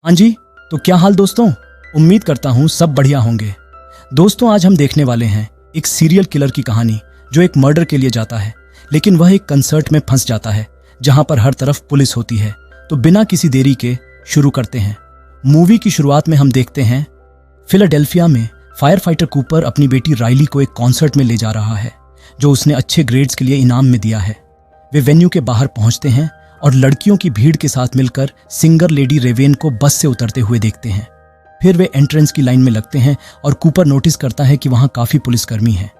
हाँ जी, तो क्या हाल दोस्तों। उम्मीद करता हूँ सब बढ़िया होंगे। दोस्तों, आज हम देखने वाले हैं एक सीरियल किलर की कहानी जो एक मर्डर के लिए जाता है, लेकिन वह एक कंसर्ट में फंस जाता है जहां पर हर तरफ पुलिस होती है। तो बिना किसी देरी के शुरू करते हैं। मूवी की शुरुआत में हम देखते हैं फिलाडेल्फिया में फायर फाइटर कूपर अपनी बेटी राइली को एक कॉन्सर्ट में ले जा रहा है जो उसने अच्छे ग्रेड्स के लिए इनाम में दिया है। वे वेन्यू के बाहर पहुंचते हैं और लड़कियों की भीड़ के साथ मिलकर सिंगर लेडी रेवेन को बस से उतरते हुए देखते हैं। फिर वे एंट्रेंस की लाइन में लगते हैं और कूपर नोटिस करता है कि वहां काफी पुलिसकर्मी हैं।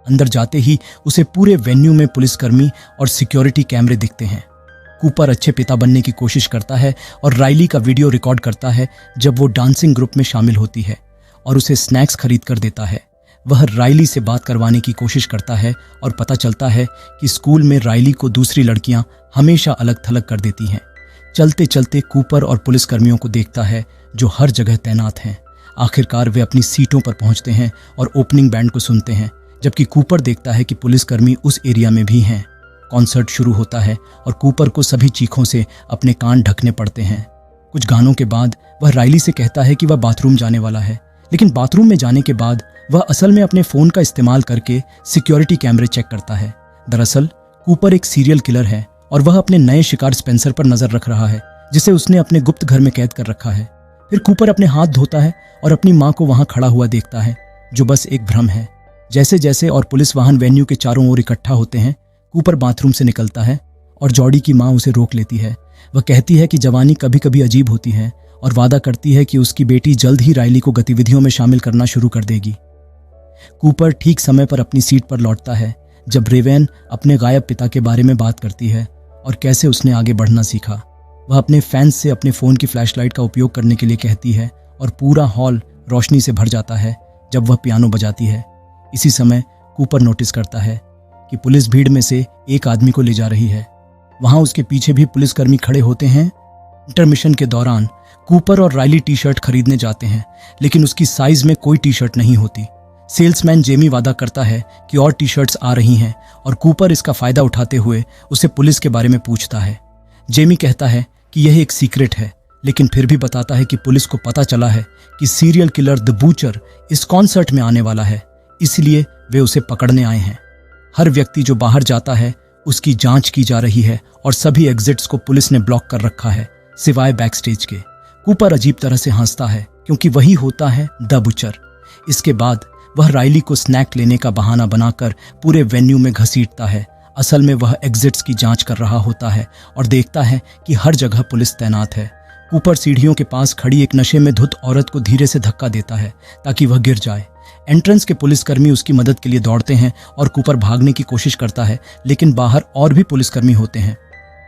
अंदर जाते ही उसे पूरे वेन्यू में पुलिसकर्मी और सिक्योरिटी कैमरे दिखते हैं। कूपर अच्छे पिता बनने की कोशिश करता है और राइली का वीडियो रिकॉर्ड करता है जब वो डांसिंग ग्रुप में शामिल होती है और उसे स्नैक्स खरीद कर देता है। वह राइली से बात करवाने की कोशिश करता है और पता चलता है कि स्कूल में राइली को दूसरी लड़कियां हमेशा अलग थलग कर देती हैं। चलते चलते कूपर और पुलिसकर्मियों को देखता है जो हर जगह तैनात हैं। आखिरकार वे अपनी सीटों पर पहुंचते हैं और ओपनिंग बैंड को सुनते हैं, जबकि कूपर देखता है कि पुलिसकर्मी उस एरिया में भी हैं। कॉन्सर्ट शुरू होता है और कूपर को सभी चीखों से अपने कान ढकने पड़ते हैं। कुछ गानों के बाद वह राइली से कहता है कि वह बाथरूम जाने वाला है, लेकिन बाथरूम में जाने के बाद वह असल में अपने फोन का इस्तेमाल करके सिक्योरिटी कैमरे चेक करता है। दरअसल कूपर एक सीरियल किलर है और वह अपने नए शिकार स्पेंसर पर नजर रख रहा है, जिसे उसने अपने गुप्त घर में कैद कर रखा है। फिर कूपर अपने हाथ धोता है और अपनी माँ को वहां खड़ा हुआ देखता है, जो बस एक भ्रम है। जैसे जैसे और पुलिस वाहन वेन्यू के चारों ओर इकट्ठा होते हैं, कूपर बाथरूम से निकलता है और जॉडी की माँ उसे रोक लेती है। वह कहती है कि जवानी कभी कभी अजीब होती है और वादा करती है कि उसकी बेटी जल्द ही राइली को गतिविधियों में शामिल करना शुरू कर देगी। कूपर ठीक समय पर अपनी सीट पर लौटता है जब रेवेन अपने गायब पिता के बारे में बात करती है और कैसे उसने आगे बढ़ना सीखा। वह अपने फैंस से अपने फ़ोन की फ्लैशलाइट का उपयोग करने के लिए कहती है और पूरा हॉल रोशनी से भर जाता है जब वह पियानो बजाती है। इसी समय कूपर नोटिस करता है कि पुलिस भीड़ में से एक आदमी को ले जा रही है। वहां उसके पीछे भी पुलिसकर्मी खड़े होते हैं। इंटरमिशन के दौरान कूपर और राइली टी शर्ट खरीदने जाते हैं, लेकिन उसकी साइज में कोई टी शर्ट नहीं होती। सेल्समैन जेमी वादा करता है कि और टी शर्ट्स आ रही हैं और कूपर इसका फायदा उठाते हुए उसे पुलिस के बारे में पूछता है। जेमी कहता है कि यह एक सीक्रेट है, लेकिन फिर भी बताता है कि पुलिस को पता चला है कि सीरियल किलर द बूचर इस कॉन्सर्ट में आने वाला है, इसलिए वे उसे पकड़ने आए हैं। हर व्यक्ति जो बाहर जाता है उसकी जांच की जा रही है और सभी एग्जिट्स को पुलिस ने ब्लॉक कर रखा है सिवाय बैकस्टेज के। कूपर अजीब तरह से हंसता है क्योंकि वही होता है द बूचर। इसके बाद वह राइली को स्नैक लेने का बहाना बनाकर पूरे वेन्यू में घसीटता है। असल में वह एग्जिट्स की जांच कर रहा होता है और देखता है कि हर जगह पुलिस तैनात है। कूपर सीढ़ियों के पास खड़ी एक नशे में धुत औरत को धीरे से धक्का देता है ताकि वह गिर जाए। एंट्रेंस के पुलिसकर्मी उसकी मदद के लिए दौड़ते हैं और कूपर भागने की कोशिश करता है, लेकिन बाहर और भी पुलिसकर्मी होते हैं।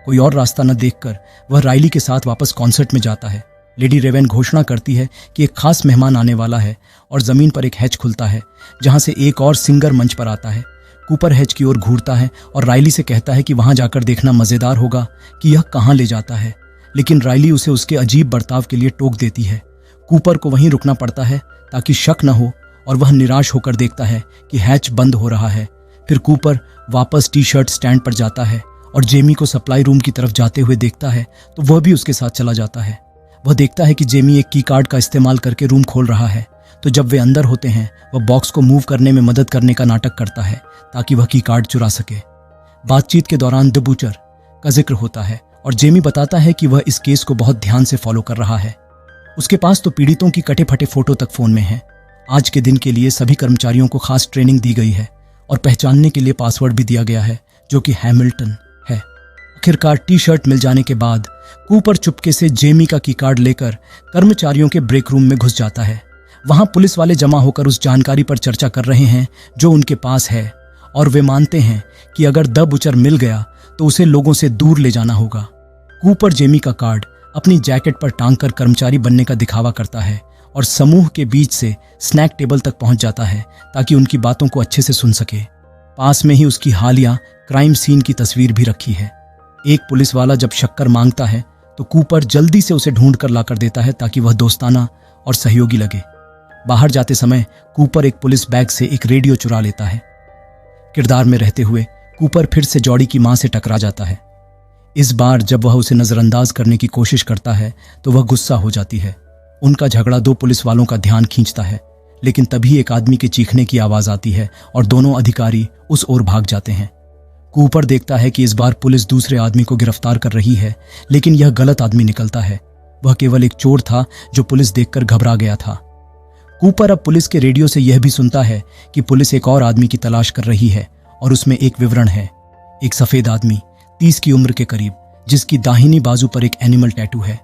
कोई और रास्ता न देखकर वह राइली के साथ वापस कॉन्सर्ट में जाता है। लेडी रेवेन घोषणा करती है कि एक खास मेहमान आने वाला है और जमीन पर एक हैच खुलता है जहां से एक और सिंगर मंच पर आता है। कूपर हैच की ओर घूरता है और राइली से कहता है कि वहां जाकर देखना मजेदार होगा कि यह कहां ले जाता है, लेकिन राइली उसे उसके अजीब बर्ताव के लिए टोक देती है। कूपर को वहीं रुकना पड़ता है ताकि शक न हो और वह निराश होकर देखता है कि हैच बंद हो रहा है। फिर कूपर वापस टी शर्ट स्टैंड पर जाता है और जेमी को सप्लाई रूम की तरफ जाते हुए देखता है तो वह भी उसके साथ चला जाता है। वह देखता है कि जेमी एक की कार्ड का इस्तेमाल करके रूम खोल रहा है, तो जब वे अंदर होते हैं वह बॉक्स को मूव करने में मदद करने का नाटक करता है ताकि वह की कार्ड चुरा सके। बातचीत के दौरान द बूचर का जिक्र होता है और जेमी बताता है कि वह इस केस को बहुत ध्यान से फॉलो कर रहा है। उसके पास तो पीड़ितों की कटे फटे फोटो तक फोन में है। आज के दिन के लिए सभी कर्मचारियों को खास ट्रेनिंग दी गई है और पहचानने के लिए पासवर्ड भी दिया गया है जो कि हैमिल्टन है। आखिरकार टी शर्ट मिल जाने के बाद कूपर चुपके से जेमी का की कार्ड लेकर कर्मचारियों के ब्रेक रूम में घुस जाता है। वहां पुलिस वाले जमा होकर उस जानकारी पर चर्चा कर रहे हैं जो उनके पास है और वे मानते हैं कि अगर द बूचर मिल गया तो उसे लोगों से दूर ले जाना होगा। कूपर जेमी का कार्ड अपनी जैकेट पर टांग कर कर्मचारी बनने का दिखावा करता है और समूह के बीच से स्नैक टेबल तक पहुंच जाता है ताकि उनकी बातों को अच्छे से सुन सके। पास में ही उसकी हालिया क्राइम सीन की तस्वीर भी रखी है। एक पुलिस वाला जब शक्कर मांगता है तो कूपर जल्दी से उसे ढूंढ कर लाकर देता है ताकि वह दोस्ताना और सहयोगी लगे। बाहर जाते समय कूपर एक पुलिस बैग से एक रेडियो चुरा लेता है। किरदार में रहते हुए कूपर फिर से जॉडी की मां से टकरा जाता है। इस बार जब वह उसे नजरअंदाज करने की कोशिश करता है तो वह गुस्सा हो जाती है। उनका झगड़ा दो पुलिस वालों का ध्यान खींचता है, लेकिन तभी एक आदमी के चीखने की आवाज आती है और दोनों अधिकारी उस ओर भाग जाते हैं। कूपर देखता है कि इस बार पुलिस दूसरे आदमी को गिरफ्तार कर रही है, लेकिन यह गलत आदमी निकलता है। वह केवल एक चोर था जो पुलिस देखकर घबरा गया था। कूपर अब पुलिस के रेडियो से यह भी सुनता है कि पुलिस एक और आदमी की तलाश कर रही है और उसमें एक विवरण है। एक सफेद आदमी 30 की उम्र के करीब, जिसकी दाहिनी बाजू पर एक एनिमल टैटू है।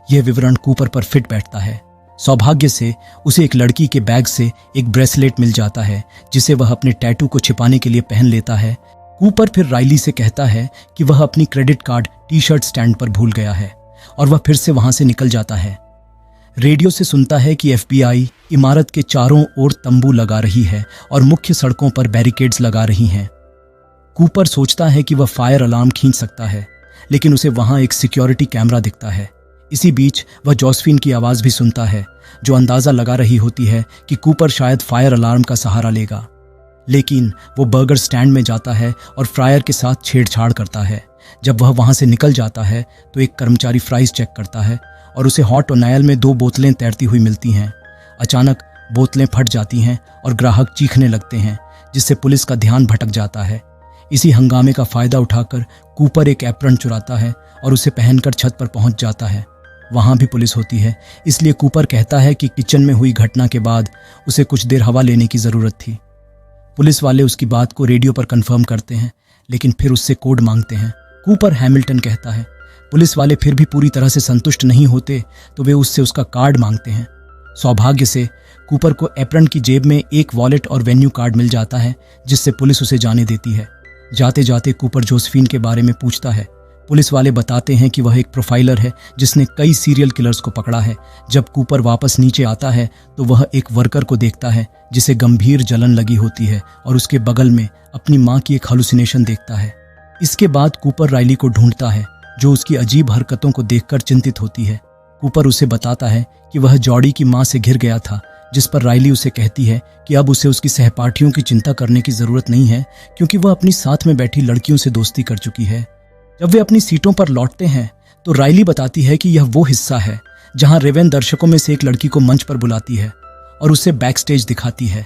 यह विवरण कूपर पर फिट बैठता है। सौभाग्य से उसे एक लड़की के बैग से एक ब्रेसलेट मिल जाता है, जिसे वह अपने टैटू को छिपाने के लिए पहन लेता है। कूपर फिर राइली से कहता है कि वह अपनी क्रेडिट कार्ड टी-शर्ट स्टैंड पर भूल गया है और वह फिर से वहां से निकल जाता है। रेडियो से सुनता है कि FBI इमारत के चारों ओर तंबू लगा रही है और मुख्य सड़कों पर बैरिकेड्स लगा रही हैं। कूपर सोचता है कि वह फायर अलार्म खींच सकता है, लेकिन उसे वहां एक सिक्योरिटी कैमरा दिखता है। इसी बीच वह जोसेफिन की आवाज भी सुनता है, जो अंदाजा लगा रही होती है कि कूपर शायद फायर अलार्म का सहारा लेगा। लेकिन वो बर्गर स्टैंड में जाता है और फ्रायर के साथ छेड़छाड़ करता है। जब वह वहां से निकल जाता है तो एक कर्मचारी फ्राइज चेक करता है और उसे हॉट और नायल में 2 बोतलें तैरती हुई मिलती हैं। अचानक बोतलें फट जाती हैं और ग्राहक चीखने लगते हैं, जिससे पुलिस का ध्यान भटक जाता है। इसी हंगामे का फायदा उठाकर कूपर एक एप्रन चुराता है और उसे पहनकर छत पर पहुंच जाता है। वहां भी पुलिस होती है, इसलिए कूपर कहता है कि किचन में हुई घटना के बाद उसे कुछ देर हवा लेने की जरूरत थी। पुलिस वाले उसकी बात को रेडियो पर कंफर्म करते हैं, लेकिन फिर उससे कोड मांगते हैं। कूपर हैमिल्टन कहता है। पुलिस वाले फिर भी पूरी तरह से संतुष्ट नहीं होते तो वे उससे उसका कार्ड मांगते हैं। सौभाग्य से कूपर को एप्रन की जेब में एक वॉलेट और वेन्यू कार्ड मिल जाता है, जिससे पुलिस उसे जाने देती है। जाते जाते कूपर जोसेफिन के बारे में पूछता है। पुलिस वाले बताते हैं कि वह एक प्रोफाइलर है जिसने कई सीरियल किलर्स को पकड़ा है। जब कूपर वापस नीचे आता है तो वह एक वर्कर को देखता है जिसे गंभीर जलन लगी होती है और उसके बगल में अपनी मां की एक हेलुसिनेशन देखता है। इसके बाद कूपर राइली को ढूंढता है, जो उसकी अजीब हरकतों को देखकर चिंतित होती है। कूपर उसे बताता है कि वह जॉडी की मां से घिर गया था, जिस पर राइली उसे कहती है कि अब उसे उसकी सहपाठियों की चिंता करने की जरूरत नहीं है, क्योंकि वह अपनी साथ में बैठी लड़कियों से दोस्ती कर चुकी है। जब वे अपनी सीटों पर लौटते हैं तो राइली बताती है कि यह वो हिस्सा है जहां रेवेन दर्शकों में से एक लड़की को मंच पर बुलाती है और उसे बैक स्टेज दिखाती है।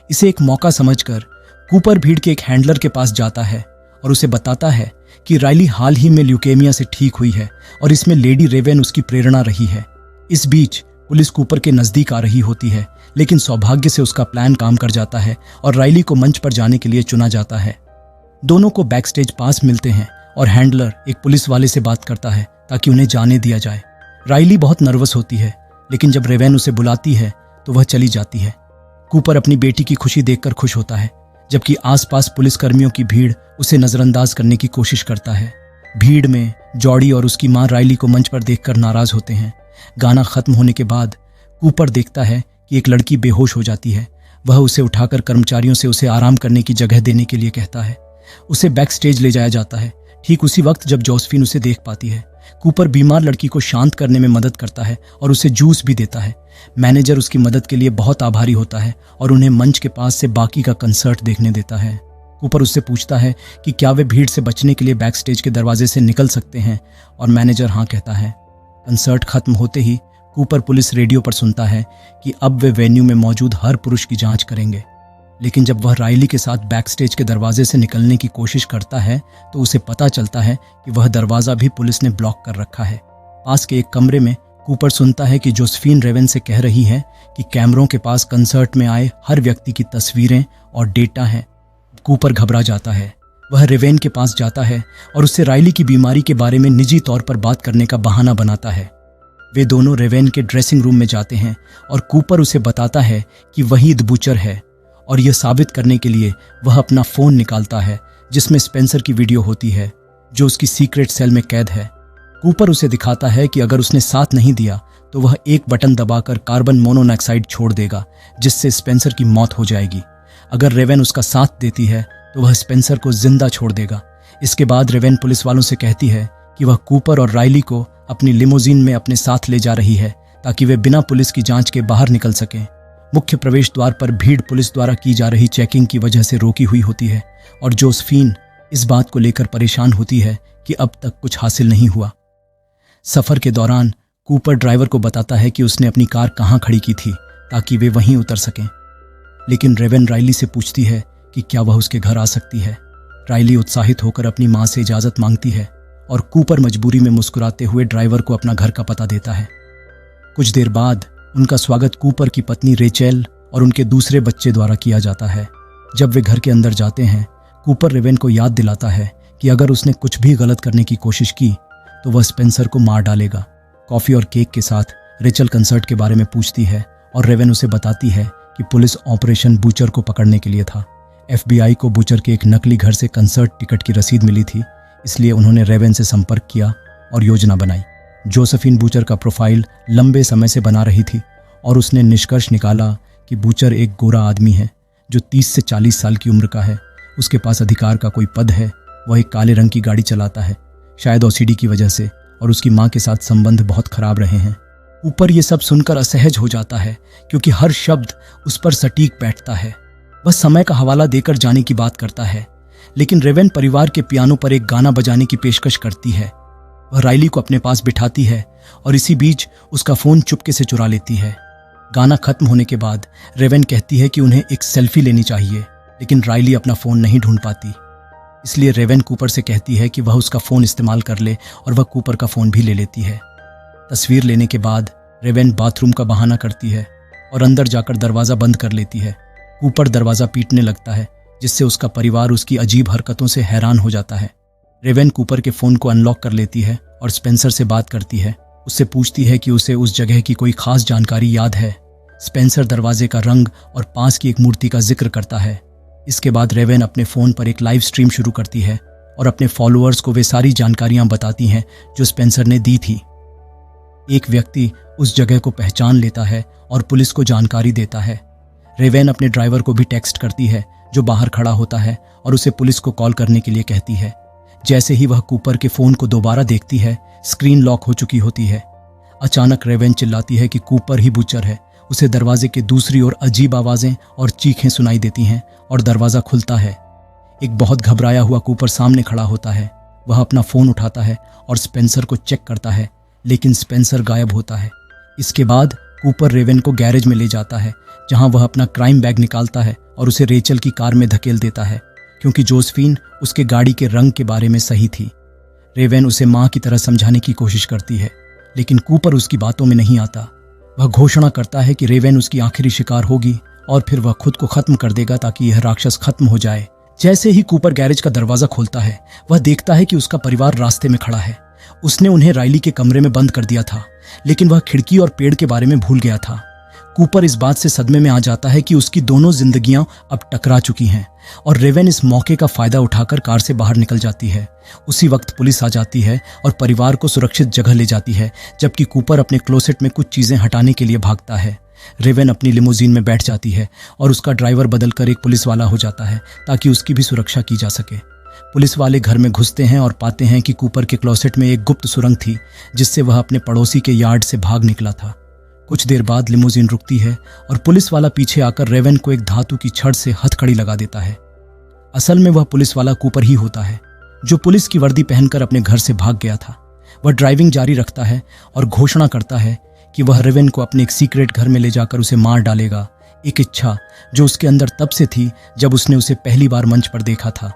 इसे एक मौका समझकर कूपर भीड़ के एक हैंडलर के पास जाता है और उसे बताता है कि राइली हाल ही में ल्यूकेमिया से ठीक हुई है और इसमें लेडी रेवेन उसकी प्रेरणा रही है। इस बीच पुलिस कूपर के नजदीक आ रही होती है, लेकिन सौभाग्य से उसका प्लान काम कर जाता है और राइली को मंच पर जाने के लिए चुना जाता है। दोनों को बैक स्टेज पास मिलते हैं और हैंडलर एक पुलिस वाले से बात करता है ताकि उन्हें जाने दिया जाए। राइली बहुत नर्वस होती है, लेकिन जब रेवेन उसे बुलाती है तो वह चली जाती है। कूपर अपनी बेटी की खुशी देखकर खुश होता है, जबकि आसपास पुलिसकर्मियों की भीड़ उसे नजरअंदाज करने की कोशिश करता है। भीड़ में जॉडी और उसकी मां राइली को मंच पर देखकर नाराज होते हैं। गाना खत्म होने के बाद कूपर देखता है कि एक लड़की बेहोश हो जाती है। वह उसे उठाकर कर्मचारियों से उसे आराम करने की जगह देने के लिए कहता है। उसे बैक स्टेज ले जाया जाता है। ठीक उसी वक्त जब जोसेफिन उसे देख पाती है, कूपर बीमार लड़की को शांत करने में मदद करता है और उसे जूस भी देता है। मैनेजर उसकी मदद के लिए बहुत आभारी होता है और उन्हें मंच के पास से बाकी का कंसर्ट देखने देता है। कूपर उससे पूछता है कि क्या वे भीड़ से बचने के लिए बैक स्टेज के दरवाजे से निकल सकते हैं, और मैनेजर हाँ कहता है। कंसर्ट खत्म होते ही कूपर पुलिस रेडियो पर सुनता है कि अब वे वेन्यू में मौजूद हर पुरुष की जांच करेंगे। लेकिन जब वह राइली के साथ बैक स्टेज के दरवाजे से निकलने की कोशिश करता है तो उसे पता चलता है कि वह दरवाजा भी पुलिस ने ब्लॉक कर रखा है। पास के एक कमरे में कूपर सुनता है कि जोसेफिन रेवेन से कह रही है कि कैमरों के पास कंसर्ट में आए हर व्यक्ति की तस्वीरें और डेटा है। कूपर घबरा जाता है। वह रेवेन के पास जाता है और उससे राइली की बीमारी के बारे में निजी तौर पर बात करने का बहाना बनाता है। वे दोनों रेवेन के ड्रेसिंग रूम में जाते हैं और कूपर उसे बताता है कि वही द बूचर है, और यह साबित करने के लिए वह अपना फोन निकालता है जिसमें स्पेंसर की वीडियो होती है, जो उसकी सीक्रेट सेल में कैद है। कूपर उसे दिखाता है कि अगर उसने साथ नहीं दिया तो वह एक बटन दबाकर कार्बन मोनोऑक्साइड छोड़ देगा, जिससे स्पेंसर की मौत हो जाएगी। अगर रेवेन उसका साथ देती है तो वह स्पेंसर को जिंदा छोड़ देगा। इसके बाद रेवेन पुलिस वालों से कहती है कि वह कूपर और राइली को अपनी लिमोजीन में अपने साथ ले जा रही है ताकि वे बिना पुलिस की जांच के बाहर निकल सकें। मुख्य प्रवेश द्वार पर भीड़ पुलिस द्वारा की जा रही चेकिंग की वजह से रोकी हुई होती है और जोसेफिन इस बात को लेकर परेशान होती है कि अब तक कुछ हासिल नहीं हुआ। सफर के दौरान कूपर ड्राइवर को बताता है कि उसने अपनी कार कहाँ खड़ी की थी ताकि वे वहीं उतर सकें। लेकिन रेवेन राइली से पूछती है कि क्या वह उसके घर आ सकती है। राइली उत्साहित होकर अपनी मां से इजाजत मांगती है और कूपर मजबूरी में मुस्कुराते हुए ड्राइवर को अपना घर का पता देता है। कुछ देर बाद उनका स्वागत कूपर की पत्नी रेचेल और उनके दूसरे बच्चे द्वारा किया जाता है। जब वे घर के अंदर जाते हैं, कूपर रेवेन को याद दिलाता है कि अगर उसने कुछ भी गलत करने की कोशिश की तो वह स्पेंसर को मार डालेगा। कॉफी और केक के साथ रेचल कंसर्ट के बारे में पूछती है और रेवेन उसे बताती है कि पुलिस ऑपरेशन बूचर को पकड़ने के लिए था। FBI को बूचर के एक नकली घर से कंसर्ट टिकट की रसीद मिली थी, इसलिए उन्होंने रेवेन से संपर्क किया और योजना बनाई। जोसेफिन बूचर का प्रोफाइल लंबे समय से बना रही थी और उसने निष्कर्ष निकाला कि बूचर एक गोरा आदमी है जो 30 से 40 साल की उम्र का है। उसके पास अधिकार का कोई पद है, वह एक काले रंग की गाड़ी चलाता है, शायद OCD की वजह से, और उसकी मां के साथ संबंध बहुत खराब रहे हैं। ऊपर ये सब सुनकर असहज हो जाता है क्योंकि हर शब्द उस पर सटीक बैठता है। वह समय का हवाला देकर जाने की बात करता है, लेकिन रेवेन परिवार के पियानो पर एक गाना बजाने की पेशकश करती है। वह राइली को अपने पास बिठाती है और इसी बीच उसका फोन चुपके से चुरा लेती है। गाना खत्म होने के बाद रेवेन कहती है कि उन्हें एक सेल्फी लेनी चाहिए, लेकिन राइली अपना फोन नहीं ढूंढ पाती। इसलिए रेवेन कूपर से कहती है कि वह उसका फोन इस्तेमाल कर ले और वह कूपर का फोन भी ले लेती है। तस्वीर लेने के बाद रेवेन बाथरूम का बहाना करती है और अंदर जाकर दरवाजा बंद कर लेती है। कूपर दरवाजा पीटने लगता है, जिससे उसका परिवार उसकी अजीब हरकतों से हैरान हो जाता है। रेवेन कूपर के फोन को अनलॉक कर लेती है और स्पेंसर से बात करती है। उससे पूछती है कि उसे उस जगह की कोई खास जानकारी याद है। स्पेंसर दरवाजे का रंग और पास की एक मूर्ति का जिक्र करता है। इसके बाद रेवेन अपने फोन पर एक लाइव स्ट्रीम शुरू करती है और अपने फॉलोअर्स को वे सारी जानकारियां बताती हैं जो स्पेंसर ने दी थी। एक व्यक्ति उस जगह को पहचान लेता है और पुलिस को जानकारी देता है। रेवेन अपने ड्राइवर को भी टेक्स्ट करती है जो बाहर खड़ा होता है और उसे पुलिस को कॉल करने के लिए कहती है। जैसे ही वह कूपर के फोन को दोबारा देखती है, स्क्रीन लॉक हो चुकी होती है। अचानक रेवेन चिल्लाती है कि कूपर ही बूचर है। उसे दरवाजे के दूसरी ओर अजीब आवाजें और चीखें सुनाई देती हैं और दरवाजा खुलता है। एक बहुत घबराया हुआ कूपर सामने खड़ा होता है। वह अपना फोन उठाता है और स्पेंसर को चेक करता है, लेकिन स्पेंसर गायब होता है। इसके बाद कूपर रेवेन को गैरेज में ले जाता है, जहां वह अपना क्राइम बैग निकालता है और उसे रेचल की कार में धकेल देता है, क्योंकि जोसेफिन उसके गाड़ी के रंग के बारे में सही थी। रेवेन उसे मां की तरह समझाने की कोशिश करती है, लेकिन कूपर उसकी बातों में नहीं आता। वह घोषणा करता है कि रेवेन उसकी आखिरी शिकार होगी और फिर वह खुद को खत्म कर देगा ताकि यह राक्षस खत्म हो जाए। जैसे ही कूपर गैरेज का दरवाजा खोलता है, वह देखता है कि उसका परिवार रास्ते में खड़ा है। उसने उन्हें राइली के कमरे में बंद कर दिया था, लेकिन वह खिड़की और पेड़ के बारे में भूल गया था। कूपर इस बात से सदमे में आ जाता है कि उसकी दोनों जिंदगियां अब टकरा चुकी हैं और रेवेन इस मौके का फायदा उठाकर कार से बाहर निकल जाती है। उसी वक्त पुलिस आ जाती है और परिवार को सुरक्षित जगह ले जाती है, जबकि कूपर अपने क्लोसेट में कुछ चीजें हटाने के लिए भागता है। रेवेन अपनी लिमोजीन में बैठ जाती है और उसका ड्राइवर बदलकर एक पुलिस वाला हो जाता है ताकि उसकी भी सुरक्षा की जा सके। पुलिस वाले घर में घुसते हैं और पाते हैं कि कूपर के क्लोसेट में एक गुप्त सुरंग थी, जिससे वह अपने पड़ोसी के यार्ड से भाग निकला था। कुछ देर बाद लिमोजीन रुकती है और पुलिस वाला पीछे आकर रेवेन को एक धातु की छड़ से हथकड़ी लगा देता है। असल में वह पुलिस वाला कूपर ही होता है, जो पुलिस की वर्दी पहनकर अपने घर से भाग गया था। वह ड्राइविंग जारी रखता है और घोषणा करता है कि वह रेवेन को अपने एक सीक्रेट घर में ले जाकर उसे मार डालेगा, एक इच्छा जो उसके अंदर तब से थी जब उसने उसे पहली बार मंच पर देखा था।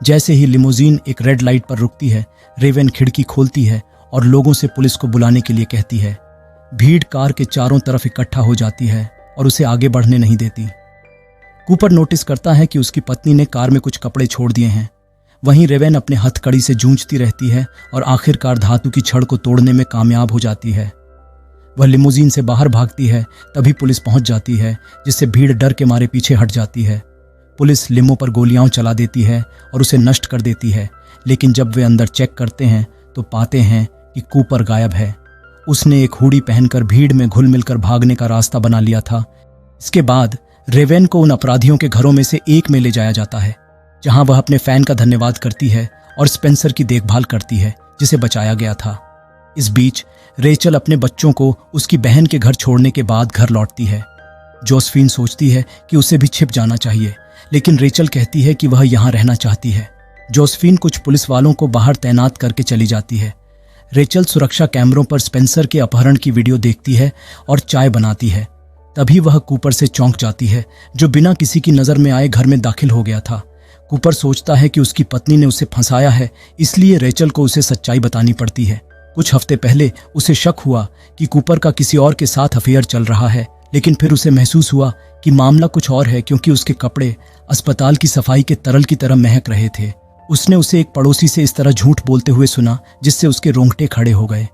जैसे ही लिमोजीन एक रेड लाइट पर रुकती है, रेवेन खिड़की खोलती है और लोगों से पुलिस को बुलाने के लिए कहती है। भीड़ कार के चारों तरफ इकट्ठा हो जाती है और उसे आगे बढ़ने नहीं देती। कूपर नोटिस करता है कि उसकी पत्नी ने कार में कुछ कपड़े छोड़ दिए हैं। वहीं रेवेन अपने हथकड़ी से जूझती रहती है और आखिरकार धातु की छड़ को तोड़ने में कामयाब हो जाती है। वह लिमोजीन से बाहर भागती है, तभी पुलिस पहुंच जाती है, जिससे भीड़ डर के मारे पीछे हट जाती है। पुलिस लिमो पर गोलियां चला देती है और उसे नष्ट कर देती है, लेकिन जब वे अंदर चेक करते हैं तो पाते हैं कि कूपर गायब है। उसने एक हुडी पहनकर भीड़ में घुल मिलकर भागने का रास्ता बना लिया था। इसके बाद रेवेन को उन अपराधियों के घरों में से एक में ले जाया जाता है, जहां वह अपने फैन का धन्यवाद करती है और स्पेंसर की देखभाल करती है, जिसे बचाया गया था। इस बीच रेचल अपने बच्चों को उसकी बहन के घर छोड़ने के बाद घर लौटती है। जोसेफिन सोचती है कि उसे भी छिप जाना चाहिए, लेकिन रेचल कहती है कि वह यहाँ रहना चाहती है। जोसेफिन कुछ पुलिस वालों को बाहर तैनात करके चली जाती है। रेचल सुरक्षा कैमरों पर स्पेंसर के अपहरण की वीडियो देखती है और चाय बनाती है। तभी वह कूपर से चौंक जाती है, जो बिना किसी की नज़र में आए घर में दाखिल हो गया था। कूपर सोचता है कि उसकी पत्नी ने उसे फंसाया है, इसलिए रेचल को उसे सच्चाई बतानी पड़ती है। कुछ हफ्ते पहले उसे शक हुआ कि कूपर का किसी और के साथ अफेयर चल रहा है, लेकिन फिर उसे महसूस हुआ कि मामला कुछ और है, क्योंकि उसके कपड़े अस्पताल की सफाई के तरल की तरह महक रहे थे। उसने उसे एक पड़ोसी से इस तरह झूठ बोलते हुए सुना, जिससे उसके रोंगटे खड़े हो गए।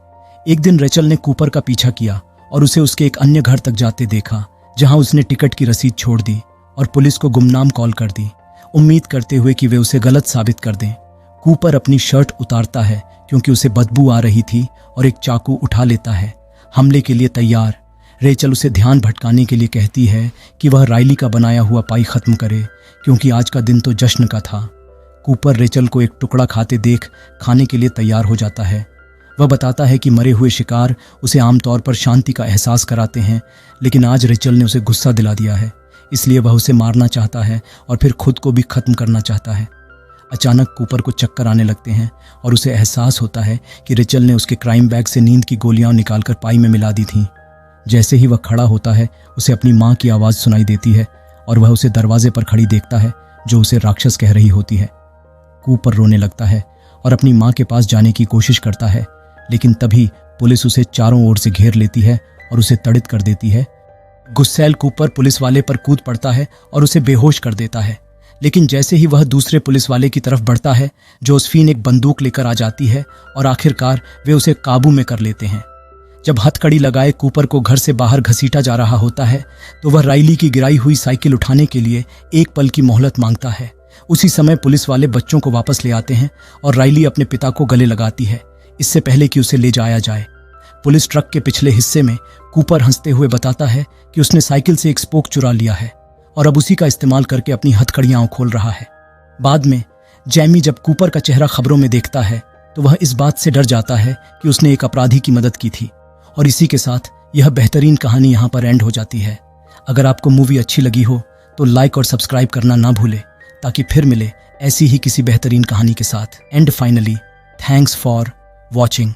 एक दिन रेचल ने कूपर का पीछा किया और उसे उसके एक अन्य घर तक जाते देखा, जहां उसने टिकट की रसीद छोड़ दी और पुलिस को गुमनाम कॉल कर दी, उम्मीद करते हुए कि वे उसे गलत साबित कर दें। कूपर अपनी शर्ट उतारता है क्योंकि उसे बदबू आ रही थी और एक चाकू उठा लेता है, हमले के लिए तैयार। रेचल उसे ध्यान भटकाने के लिए कहती है कि वह राइली का बनाया हुआ पाई खत्म करे, क्योंकि आज का दिन तो जश्न का था। कूपर रेचल को एक टुकड़ा खाते देख खाने के लिए तैयार हो जाता है। वह बताता है कि मरे हुए शिकार उसे आमतौर पर शांति का एहसास कराते हैं, लेकिन आज रेचल ने उसे गुस्सा दिला दिया है, इसलिए वह उसे मारना चाहता है और फिर खुद को भी खत्म करना चाहता है। अचानक कूपर को चक्कर आने लगते हैं और उसे एहसास होता है कि रेचल ने उसके क्राइम बैग से नींद की गोलियां निकालकर पाई में मिला दी थीं। जैसे ही वह खड़ा होता है, उसे अपनी माँ की आवाज़ सुनाई देती है और वह उसे दरवाजे पर खड़ी देखता है, जो उसे राक्षस कह रही होती है। कूपर रोने लगता है और अपनी माँ के पास जाने की कोशिश करता है, लेकिन तभी पुलिस उसे चारों ओर से घेर लेती है और उसे तड़ित कर देती है। गुस्सैल कूपर पुलिस वाले पर कूद पड़ता है और उसे बेहोश कर देता है, लेकिन जैसे ही वह दूसरे पुलिस वाले की तरफ बढ़ता है, जोसेफिन एक बंदूक लेकर आ जाती है और आखिरकार वे उसे काबू में कर लेते हैं। जब हथकड़ी लगाए कूपर को घर से बाहर घसीटा जा रहा होता है, तो वह राइली की गिराई हुई साइकिल उठाने के लिए एक पल की मोहलत मांगता है। उसी समय पुलिस वाले बच्चों को वापस ले आते हैं और राइली अपने पिता को गले लगाती है, इससे पहले कि उसे ले जाया जाए। पुलिस ट्रक के पिछले हिस्से में कूपर हंसते हुए बताता है कि उसने साइकिल से एक स्पोक चुरा लिया है और अब उसी का इस्तेमाल करके अपनी हथकड़ियां खोल रहा है। बाद में जैमी जब कूपर का चेहरा खबरों में देखता है, तो वह इस बात से डर जाता है कि उसने एक अपराधी की मदद की थी। और इसी के साथ यह बेहतरीन कहानी यहाँ पर एंड हो जाती है। अगर आपको मूवी अच्छी लगी हो तो लाइक और सब्सक्राइब करना ना भूले, ताकि फिर मिले ऐसी ही किसी बेहतरीन कहानी के साथ। And finally, thanks for watching.